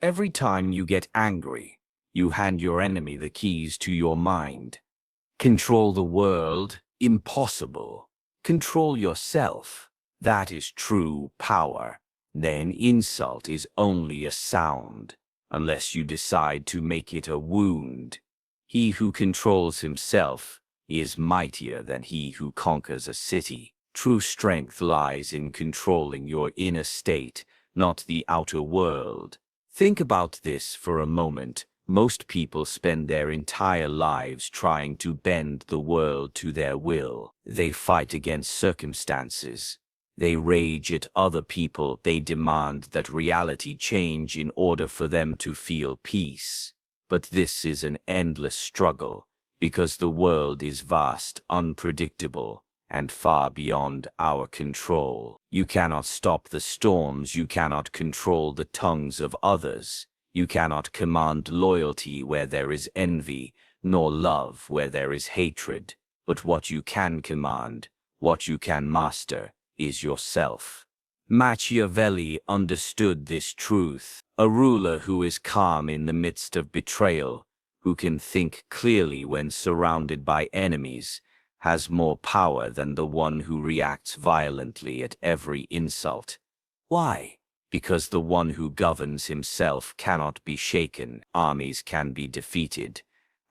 Every time you get angry, you hand your enemy the keys to your mind. Control the world? Impossible. Control yourself. That is true power. Then insult is only a sound, unless you decide to make it a wound. He who controls himself is mightier than he who conquers a city. True strength lies in controlling your inner state, not the outer world. Think about this for a moment. Most people spend their entire lives trying to bend the world to their will. They fight against circumstances. They rage at other people. They demand that reality change in order for them to feel peace. But this is an endless struggle, because the world is vast, unpredictable, and far beyond our control. You cannot stop the storms. You cannot control the tongues of others. You cannot command loyalty where there is envy, nor love where there is hatred. But what you can command, what you can master, is yourself. Machiavelli understood this truth. A ruler who is calm in the midst of betrayal, who can think clearly when surrounded by enemies, has more power than the one who reacts violently at every insult. Why? Because the one who governs himself cannot be shaken. Armies can be defeated,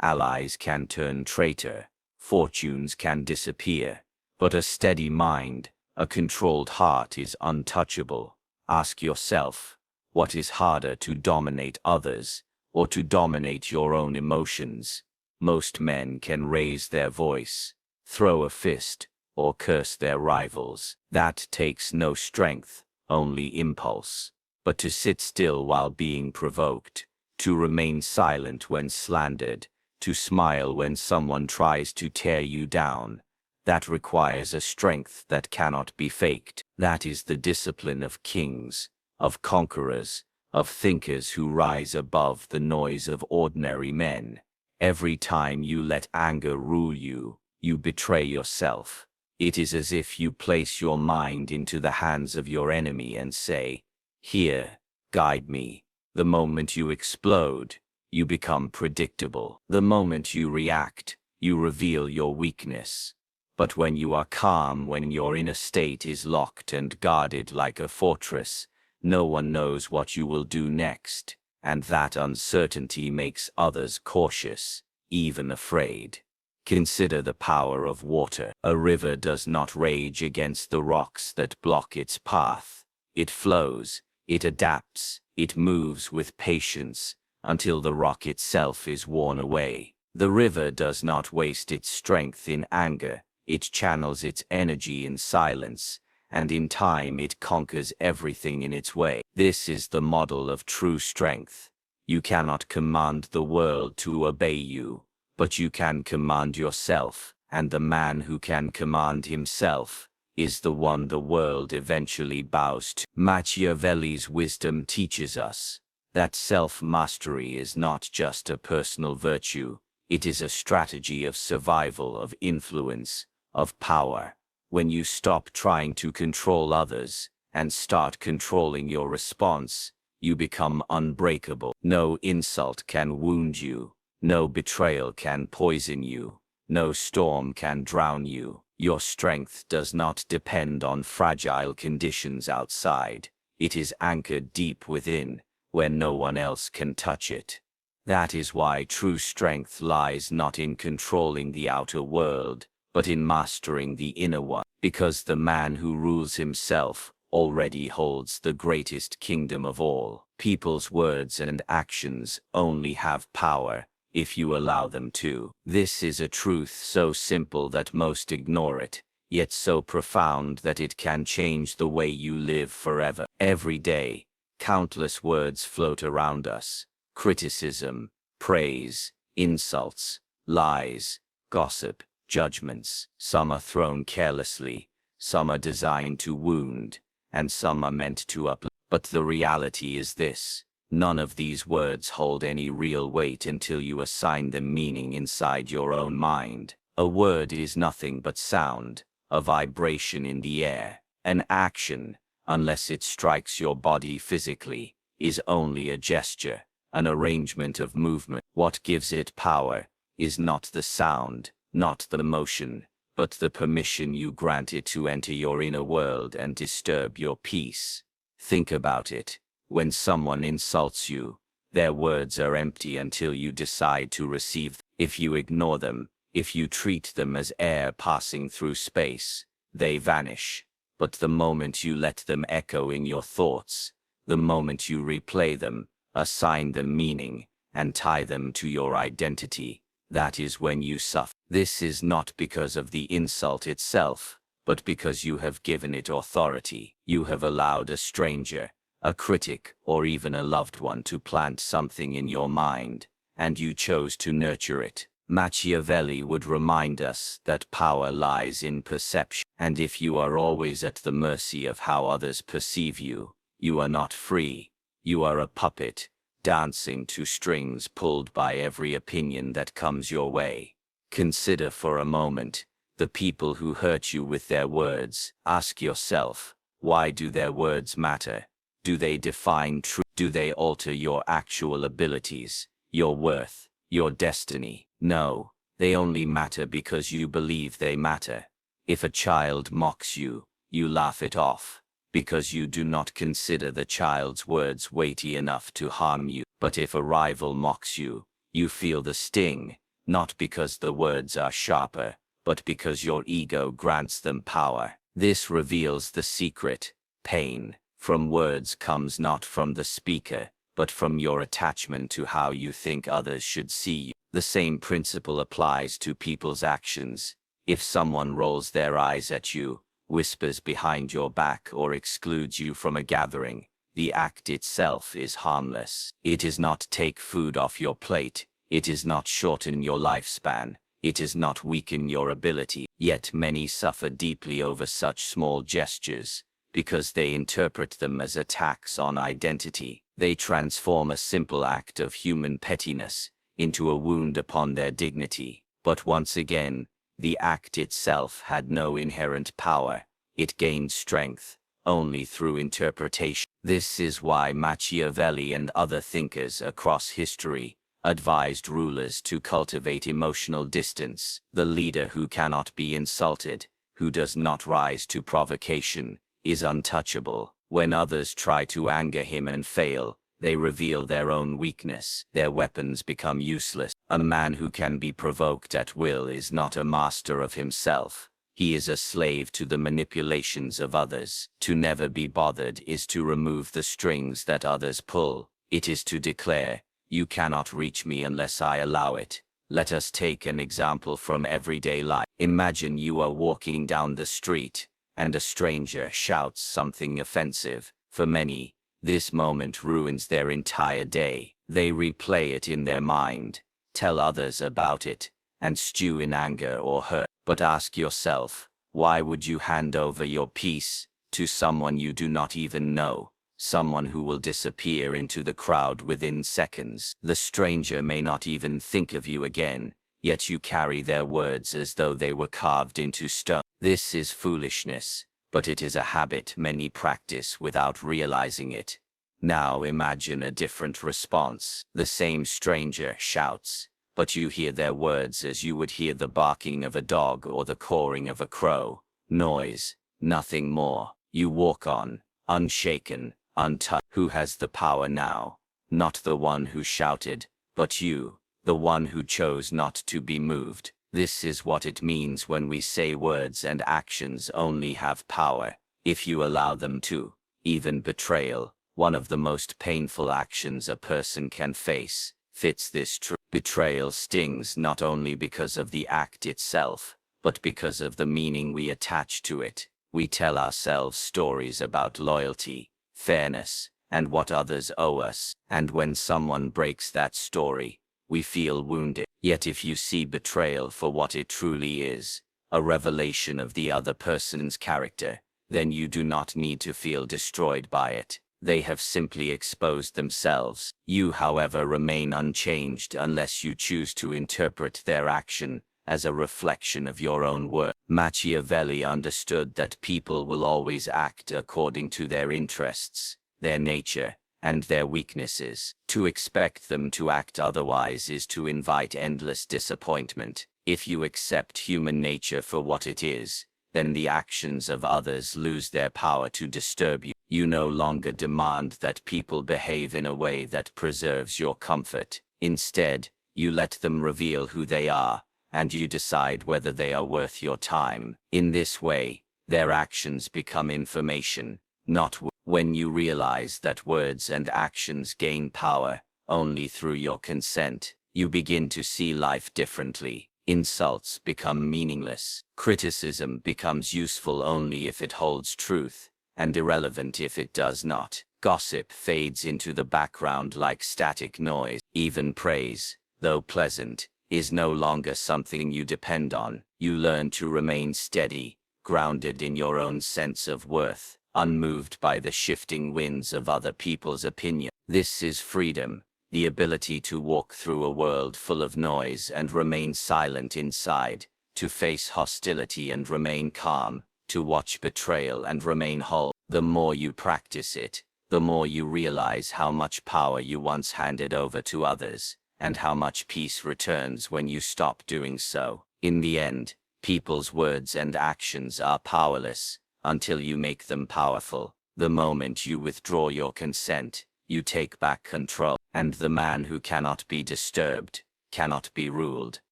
allies can turn traitor, fortunes can disappear, but a steady mind, a controlled heart is untouchable. Ask yourself, what is harder, to dominate others or to dominate your own emotions? Most men can raise their voice, throw a fist, or curse their rivals. That takes no strength, only impulse. But to sit still while being provoked, to remain silent when slandered, to smile when someone tries to tear you down, that requires a strength that cannot be faked. That is the discipline of kings, of conquerors, of thinkers who rise above the noise of ordinary men. Every time you let anger rule you, you betray yourself. It is as if you place your mind into the hands of your enemy and say, "Here, guide me." The moment you explode, you become predictable. The moment you react, you reveal your weakness. But when you are calm, when your inner state is locked and guarded like a fortress, no one knows what you will do next, and that uncertainty makes others cautious, even afraid. Consider the power of water. A river does not rage against the rocks that block its path. It flows, it adapts, it moves with patience until the rock itself is worn away. The river does not waste its strength in anger. It channels its energy in silence, and in time it conquers everything in its way. This is the model of true strength. You cannot command the world to obey you, but you can command yourself, and the man who can command himself is the one the world eventually bows to. Machiavelli's wisdom teaches us that self-mastery is not just a personal virtue, it is a strategy of survival, of influence, of power. When you stop trying to control others and start controlling your response, you become unbreakable. No insult can wound you. No betrayal can poison you. No storm can drown you. Your strength does not depend on fragile conditions outside. It is anchored deep within, where no one else can touch it. That is why true strength lies not in controlling the outer world, but in mastering the inner one. Because the man who rules himself already holds the greatest kingdom of all. People's words and actions only have power if you allow them to. This is a truth so simple that most ignore it, yet so profound that it can change the way you live forever. Every day, countless words float around us: criticism, praise, insults, lies, gossip, judgments. Some are thrown carelessly, some are designed to wound, and some are meant to uplift. But the reality is this: none of these words hold any real weight until you assign them meaning inside your own mind. A word is nothing but sound, a vibration in the air, an action, unless it strikes your body physically. is only a gesture, an arrangement of movement. What gives it power is not the sound, not the motion, but the permission you grant it to enter your inner world and disturb your peace. Think about it. When someone insults you, their words are empty until you decide to receive them. If you ignore them, if you treat them as air passing through space, they vanish. But the moment you let them echo in your thoughts, the moment you replay them, assign them meaning, and tie them to your identity, that is when you suffer. This is not because of the insult itself, but because you have given it authority. You have allowed a stranger, a critic, or even a loved one to plant something in your mind, and you chose to nurture it. Machiavelli would remind us that power lies in perception, and if you are always at the mercy of how others perceive you, you are not free. You are a puppet, dancing to strings pulled by every opinion that comes your way. Consider for a moment the people who hurt you with their words. Ask yourself, why do their words matter? Do they define truth? Do they alter your actual abilities, your worth, your destiny? No, they only matter because you believe they matter. If a child mocks you, you laugh it off, because you do not consider the child's words weighty enough to harm you. But if a rival mocks you, you feel the sting, not because the words are sharper, but because your ego grants them power. This reveals the secret. Pain from words comes not from the speaker, but from your attachment to how you think others should see you. The same principle applies to people's actions. If someone rolls their eyes at you, whispers behind your back, or excludes you from a gathering, the act itself is harmless. It does not take food off your plate. It does not shorten your lifespan. It does not weaken your ability. Yet many suffer deeply over such small gestures, because they interpret them as attacks on identity. They transform a simple act of human pettiness into a wound upon their dignity. But once again, the act itself had no inherent power. It gained strength only through interpretation. This is why Machiavelli and other thinkers across history advised rulers to cultivate emotional distance. The leader who cannot be insulted, who does not rise to provocation, is untouchable. When others try to anger him and fail, they reveal their own weakness. Their weapons become useless. A man who can be provoked at will is not a master of himself. He is a slave to the manipulations of others. To never be bothered is to remove the strings that others pull. It is to declare, "You cannot reach me unless I allow it." Let us take an example from everyday life. Imagine you are walking down the street, and a stranger shouts something offensive. For many, this moment ruins their entire day. They replay it in their mind, tell others about it, and stew in anger or hurt. But ask yourself, why would you hand over your peace to someone you do not even know? Someone who will disappear into the crowd within seconds. The stranger may not even think of you again, yet you carry their words as though they were carved into stone. This is foolishness, but it is a habit many practice without realizing it. Now imagine a different response. The same stranger shouts, but you hear their words as you would hear the barking of a dog or the cawing of a crow. Noise, nothing more. You walk on, unshaken, untouched. Who has the power now? Not the one who shouted, but you, the one who chose not to be moved. This is what it means when we say words and actions only have power if you allow them to. Even betrayal, one of the most painful actions a person can face, fits this truth. Betrayal stings not only because of the act itself, but because of the meaning we attach to it. We tell ourselves stories about loyalty, fairness, and what others owe us, and when someone breaks that story, we feel wounded. Yet if you see betrayal for what it truly is, a revelation of the other person's character, then you do not need to feel destroyed by it. They have simply exposed themselves. You, however, remain unchanged unless you choose to interpret their action as a reflection of your own worth. Machiavelli understood that people will always act according to their interests, their nature, and their weaknesses. To expect them to act otherwise is to invite endless disappointment. If you accept human nature for what it is, then the actions of others lose their power to disturb you. You no longer demand that people behave in a way that preserves your comfort. Instead, you let them reveal who they are, and you decide whether they are worth your time. In this way, their actions become information, not when you realize that words and actions gain power only through your consent. You begin to see life differently. Insults become meaningless. Criticism becomes useful only if it holds truth, and irrelevant if it does not. Gossip fades into the background like static noise. Even praise, though pleasant, is no longer something you depend on. You learn to remain steady, grounded in your own sense of worth, unmoved by the shifting winds of other people's opinion. This is freedom, the ability to walk through a world full of noise and remain silent inside, to face hostility and remain calm, to watch betrayal and remain whole. The more you practice it, the more you realize how much power you once handed over to others, and how much peace returns when you stop doing so. In the end, people's words and actions are powerless until you make them powerful. The moment you withdraw your consent, you take back control, and the man who cannot be disturbed cannot be ruled.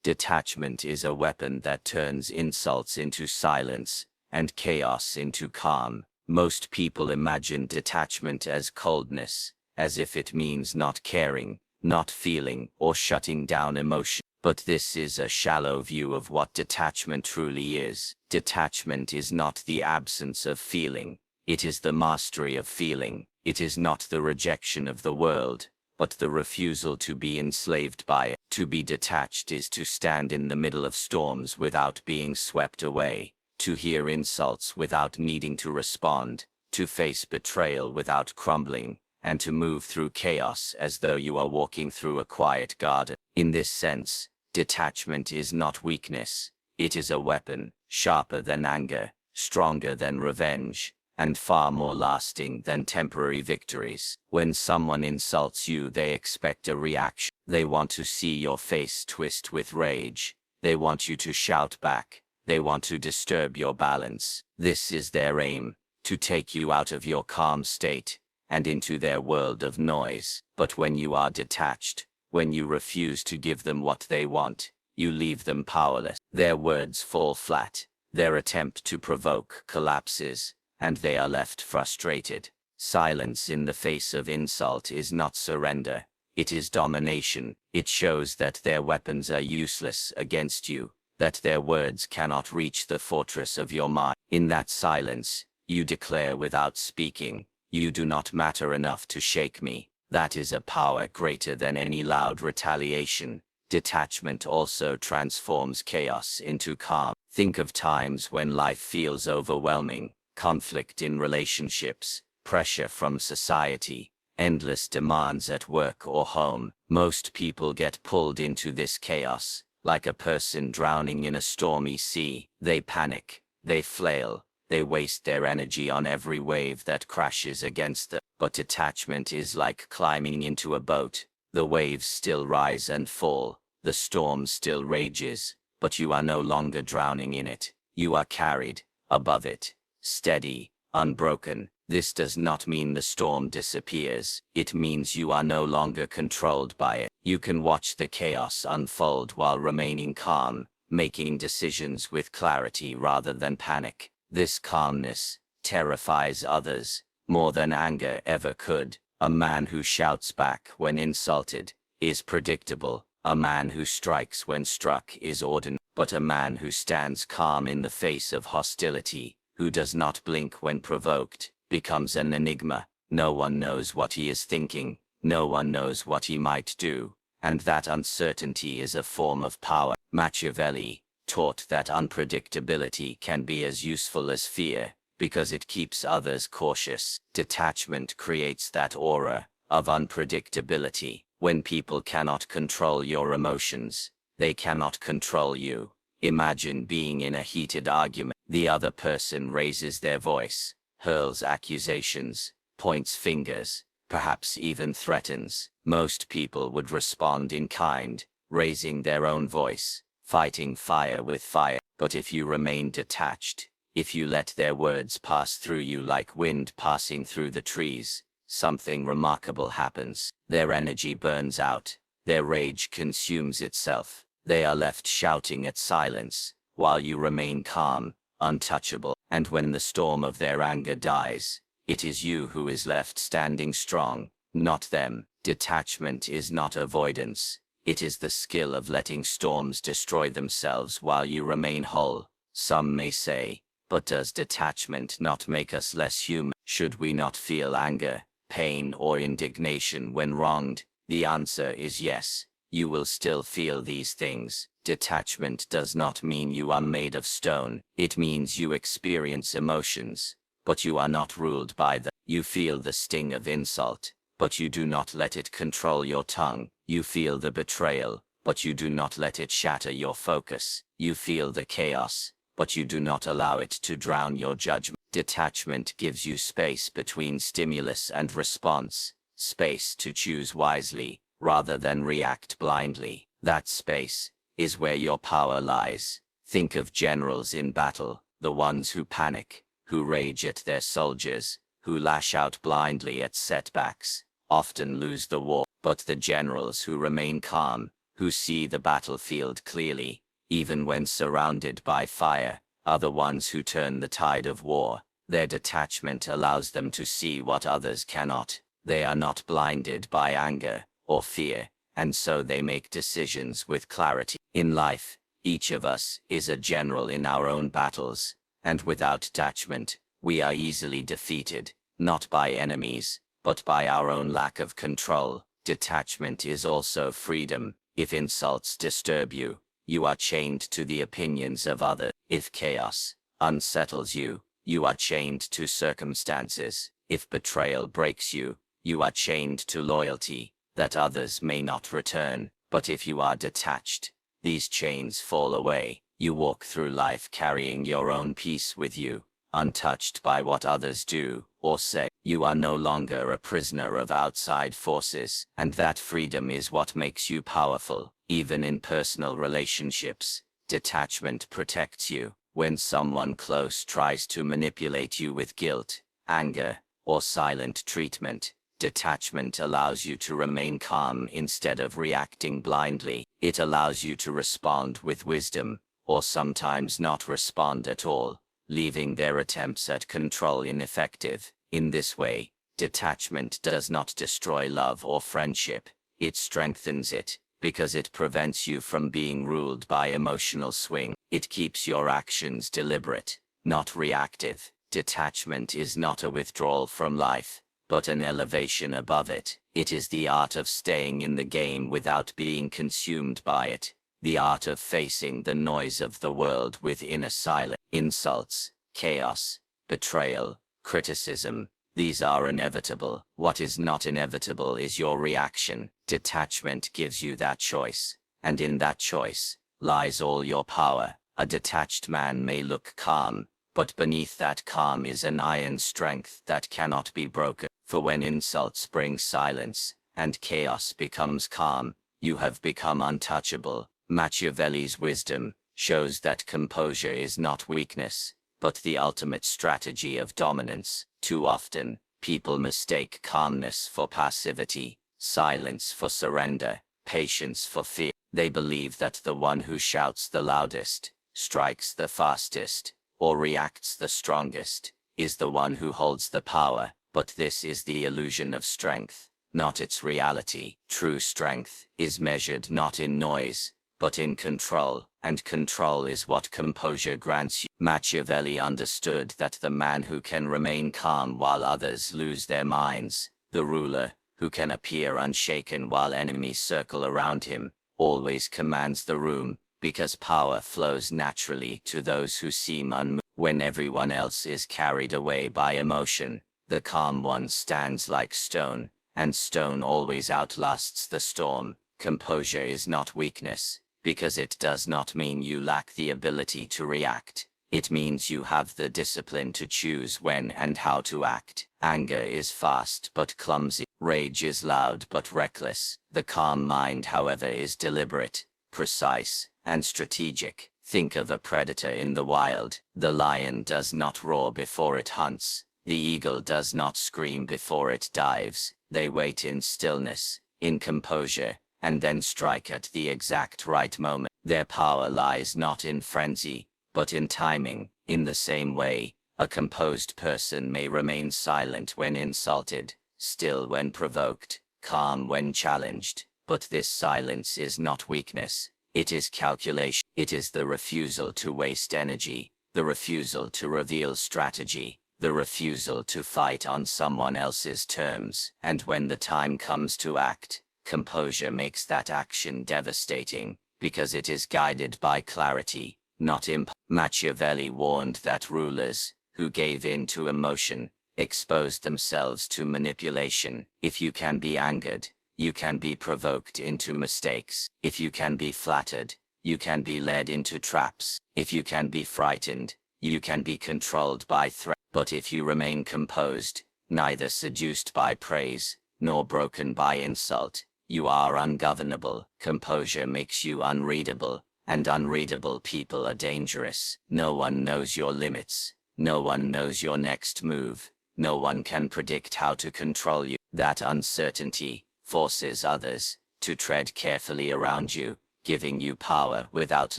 Detachment is a weapon that turns insults into silence and chaos into calm. Most people imagine detachment as coldness, as if it means not caring, not feeling, or shutting down emotion. But this is a shallow view of what detachment truly is. Detachment is not the absence of feeling, it is the mastery of feeling. It is not the rejection of the world, but the refusal to be enslaved by it. To be detached is to stand in the middle of storms without being swept away, to hear insults without needing to respond, to face betrayal without crumbling, and to move through chaos as though you are walking through a quiet garden. In this sense, detachment is not weakness. It is a weapon, sharper than anger, stronger than revenge, and far more lasting than temporary victories. When someone insults you, they expect a reaction. They want to see your face twist with rage. They want you to shout back. They want to disturb your balance. This is their aim, to take you out of your calm state and into their world of noise. But when you are detached, when you refuse to give them what they want, you leave them powerless. Their words fall flat. Their attempt to provoke collapses, and they are left frustrated. Silence in the face of insult is not surrender. It is domination. It shows that their weapons are useless against you, that their words cannot reach the fortress of your mind. In that silence, you declare without speaking, "You do not matter enough to shake me." That is a power greater than any loud retaliation. Detachment also transforms chaos into calm. Think of times when life feels overwhelming. Conflict in relationships, pressure from society, endless demands at work or home. Most people get pulled into this chaos, like a person drowning in a stormy sea. They panic, they flail, they waste their energy on every wave that crashes against them. But detachment is like climbing into a boat. The waves still rise and fall, the storm still rages, but you are no longer drowning in it. You are carried above it, steady, unbroken. This does not mean the storm disappears. It means you are no longer controlled by it. You can watch the chaos unfold while remaining calm, making decisions with clarity rather than panic. This calmness terrifies others more than anger ever could. A man who shouts back when insulted is predictable. A man who strikes when struck is ordinary. But a man who stands calm in the face of hostility, who does not blink when provoked, becomes an enigma. No one knows what he is thinking, no one knows what he might do, and that uncertainty is a form of power. Machiavelli taught that unpredictability can be as useful as fear, because it keeps others cautious. Detachment creates that aura of unpredictability. When people cannot control your emotions, they cannot control you. Imagine being in a heated argument. The other person raises their voice, hurls accusations, points fingers, perhaps even threatens, most people would respond in kind, raising their own voice, fighting fire with fire. But if you remain detached, if you let their words pass through you like wind passing through the trees, something remarkable happens. Their energy burns out, their rage consumes itself. They are left shouting at silence, while you remain calm, untouchable. And when the storm of their anger dies, it is you who is left standing strong, not them. Detachment is not avoidance. It is the skill of letting storms destroy themselves while you remain whole. Some may say, but does detachment not make us less human? Should we not feel anger, pain, or indignation when wronged? The answer is yes. You will still feel these things. Detachment does not mean you are made of stone. It means you experience emotions, but you are not ruled by them. You feel the sting of insult, but you do not let it control your tongue. You feel the betrayal, but you do not let it shatter your focus. You feel the chaos, but you do not allow it to drown your judgment. Detachment gives you space between stimulus and response, space to choose wisely, rather than react blindly. That space is where your power lies. Think of generals in battle, the ones who panic, who rage at their soldiers, who lash out blindly at setbacks, often lose the war. But the generals who remain calm, who see the battlefield clearly, even when surrounded by fire, are the ones who turn the tide of war. Their detachment allows them to see what others cannot. They are not blinded by anger or fear, and so they make decisions with clarity. In life, each of us is a general in our own battles, and without detachment, we are easily defeated, not by enemies, but by our own lack of control. Detachment is also freedom. If insults disturb you, you are chained to the opinions of others. If chaos unsettles you, you are chained to circumstances. If betrayal breaks you, you are chained to loyalty that others may not return. But if you are detached, these chains fall away. You walk through life carrying your own peace with you, untouched by what others do or say. You are no longer a prisoner of outside forces, and that freedom is what makes you powerful. Even in personal relationships, detachment protects you. When someone close tries to manipulate you with guilt, anger, or silent treatment, detachment allows you to remain calm instead of reacting blindly. It allows you to respond with wisdom, or sometimes not respond at all, leaving their attempts at control ineffective. In this way, detachment does not destroy love or friendship. It strengthens it, because it prevents you from being ruled by emotional swing. It keeps your actions deliberate, not reactive. Detachment is not a withdrawal from life, but an elevation above it. It is the art of staying in the game without being consumed by it, the art of facing the noise of the world with inner silence. Insults, chaos, betrayal, criticism, these are inevitable. What is not inevitable is your reaction. Detachment gives you that choice, and in that choice lies all your power. A detached man may look calm, but beneath that calm is an iron strength that cannot be broken. For when insults bring silence, and chaos becomes calm, you have become untouchable. Machiavelli's wisdom shows that composure is not weakness, but the ultimate strategy of dominance. Too often, people mistake calmness for passivity, silence for surrender, patience for fear. They believe that the one who shouts the loudest, strikes the fastest, or reacts the strongest, is the one who holds the power. But this is the illusion of strength, not its reality. True strength is measured not in noise, but in control, and control is what composure grants you. Machiavelli understood that the man who can remain calm while others lose their minds, the ruler who can appear unshaken while enemies circle around him, always commands the room, because power flows naturally to those who seem unmoved. When everyone else is carried away by emotion, the calm one stands like stone, and stone always outlasts the storm. Composure is not weakness, because it does not mean you lack the ability to react. It means you have the discipline to choose when and how to act. Anger is fast but clumsy. Rage is loud but reckless. The calm mind, however, is deliberate, precise, and strategic. Think of a predator in the wild. The lion does not roar before it hunts. The eagle does not scream before it dives. They wait in stillness, in composure, and then strike at the exact right moment. Their power lies not in frenzy, but in timing. In the same way, a composed person may remain silent when insulted, still when provoked, calm when challenged. But this silence is not weakness. It is calculation. It is the refusal to waste energy, the refusal to reveal strategy, the refusal to fight on someone else's terms. And when the time comes to act, composure makes that action devastating, because it is guided by clarity, not impulse. Machiavelli warned that rulers, who gave in to emotion, exposed themselves to manipulation. If you can be angered, you can be provoked into mistakes. If you can be flattered, you can be led into traps. If you can be frightened, you can be controlled by threat. But if you remain composed, neither seduced by praise, nor broken by insult, you are ungovernable. Composure makes you unreadable, and unreadable people are dangerous. No one knows your limits. No one knows your next move. No one can predict how to control you. That uncertainty forces others to tread carefully around you, giving you power without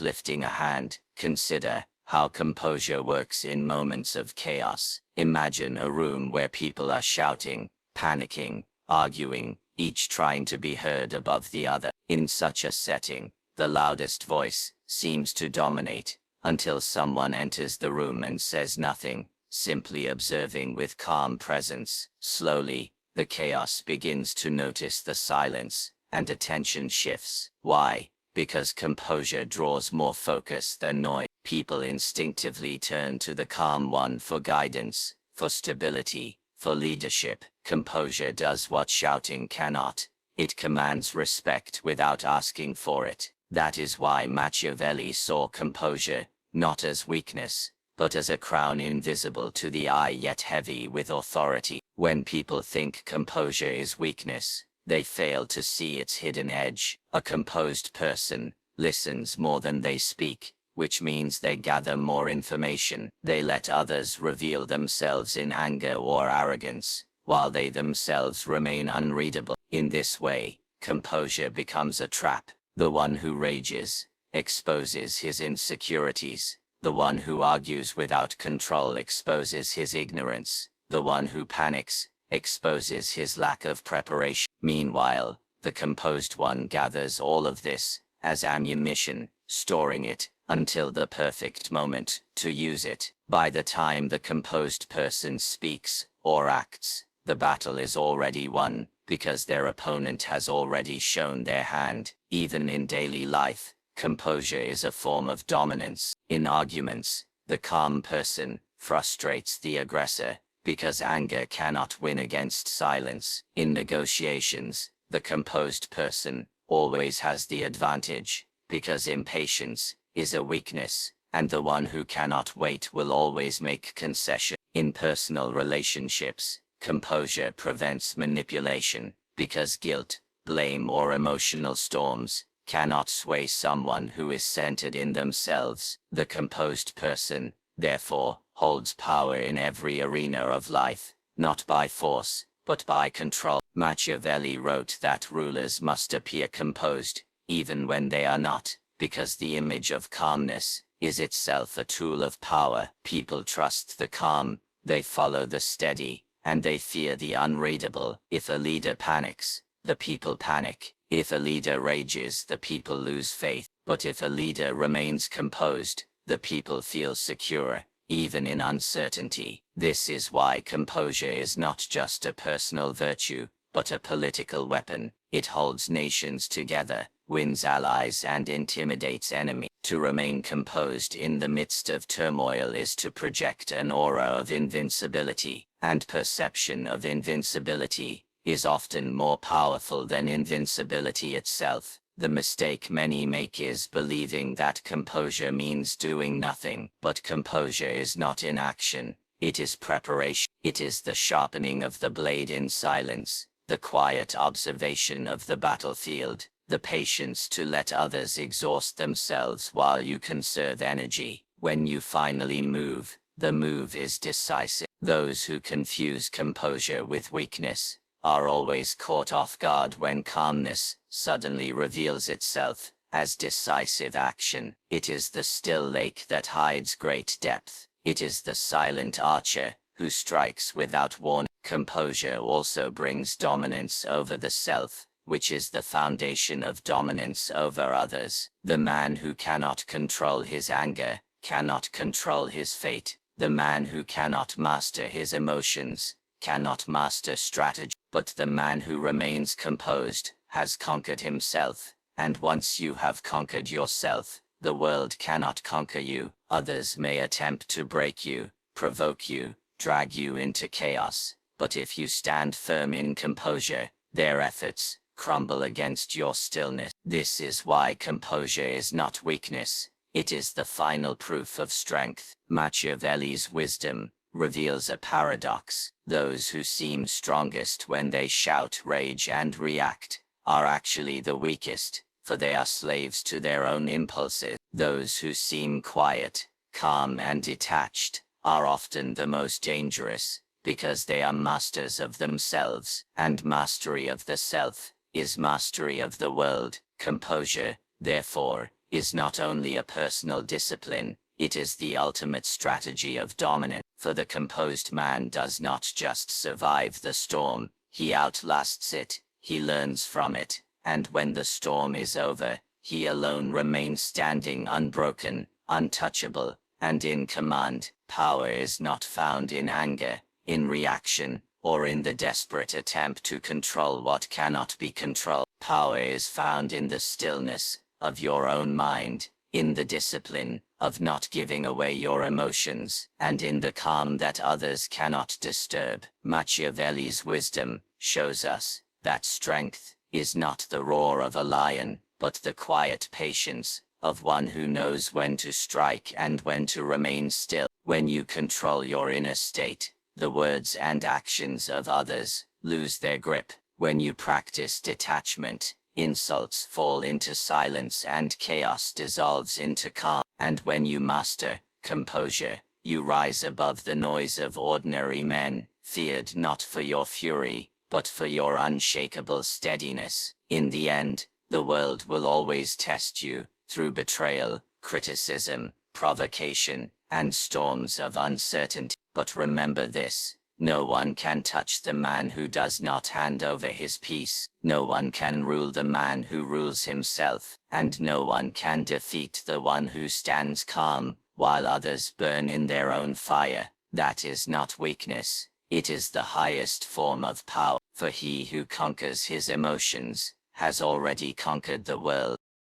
lifting a hand. Consider how composure works in moments of chaos. Imagine a room where people are shouting, panicking, arguing, each trying to be heard above the other. In such a setting, the loudest voice seems to dominate, until someone enters the room and says nothing, simply observing with calm presence. Slowly, the chaos begins to notice the silence, and attention shifts. Why? Because composure draws more focus than noise. People instinctively turn to the calm one for guidance, for stability, for leadership. Composure does what shouting cannot. It commands respect without asking for it. That is why Machiavelli saw composure not as weakness, but as a crown invisible to the eye yet heavy with authority. When people think composure is weakness, they fail to see its hidden edge. A composed person listens more than they speak, which means they gather more information. They let others reveal themselves in anger or arrogance, while they themselves remain unreadable. In this way, composure becomes a trap. The one who rages exposes his insecurities. The one who argues without control exposes his ignorance. The one who panics exposes his lack of preparation. Meanwhile, the composed one gathers all of this as ammunition, storing it until the perfect moment to use it. By the time the composed person speaks or acts, the battle is already won, because their opponent has already shown their hand. Even in daily life, composure is a form of dominance. In arguments, the calm person frustrates the aggressor, because anger cannot win against silence. In negotiations, the composed person always has the advantage, because impatience is a weakness, and the one who cannot wait will always make concession. In personal relationships, composure prevents manipulation, because guilt, blame, or emotional storms cannot sway someone who is centered in themselves. The composed person, therefore, holds power in every arena of life, not by force, but by control. Machiavelli wrote that rulers must appear composed, even when they are not, because the image of calmness is itself a tool of power. People trust the calm, they follow the steady, and they fear the unreadable. If a leader panics, the people panic. If a leader rages, the people lose faith. But if a leader remains composed, the people feel secure, even in uncertainty. This is why composure is not just a personal virtue, but a political weapon. It holds nations together, wins allies, and intimidates enemies. To remain composed in the midst of turmoil is to project an aura of invincibility, and perception of invincibility is often more powerful than invincibility itself. The mistake many make is believing that composure means doing nothing. But composure is not inaction, it is preparation. It is the sharpening of the blade in silence, the quiet observation of the battlefield, the patience to let others exhaust themselves while you conserve energy. When you finally move, the move is decisive. Those who confuse composure with weakness are always caught off guard when calmness suddenly reveals itself as decisive action. It is the still lake that hides great depth. It is the silent archer who strikes without warning. Composure also brings dominance over the self, which is the foundation of dominance over others. The man who cannot control his anger cannot control his fate. The man who cannot master his emotions cannot master strategy. But the man who remains composed has conquered himself, and once you have conquered yourself, the world cannot conquer you. Others may attempt to break you, provoke you, drag you into chaos, but if you stand firm in composure, their efforts crumble against your stillness. This is why composure is not weakness. It is the final proof of strength. Machiavelli's wisdom reveals a paradox. Those who seem strongest when they shout, rage, and react are actually the weakest, for they are slaves to their own impulses. Those who seem quiet, calm, and detached are often the most dangerous, because they are masters of themselves, and mastery of the self is mastery of the world. Composure, therefore, is not only a personal discipline, it is the ultimate strategy of dominance. For the composed man does not just survive the storm, he outlasts it, he learns from it, and when the storm is over, he alone remains standing unbroken, untouchable, and in command. Power is not found in anger, in reaction, or in the desperate attempt to control what cannot be controlled. Power is found in the stillness of your own mind, in the discipline of not giving away your emotions, and in the calm that others cannot disturb. Machiavelli's wisdom shows us that strength is not the roar of a lion, but the quiet patience of one who knows when to strike and when to remain still. When you control your inner state, the words and actions of others lose their grip. When you practice detachment, insults fall into silence and chaos dissolves into calm. And when you master composure, you rise above the noise of ordinary men, feared not for your fury, but for your unshakable steadiness. In the end, the world will always test you through betrayal, criticism, provocation, and storms of uncertainty. But remember this: no one can touch the man who does not hand over his peace. No one can rule the man who rules himself, and no one can defeat the one who stands calm while others burn in their own fire. That is not weakness. It is the highest form of power, for he who conquers his emotions has already conquered the world.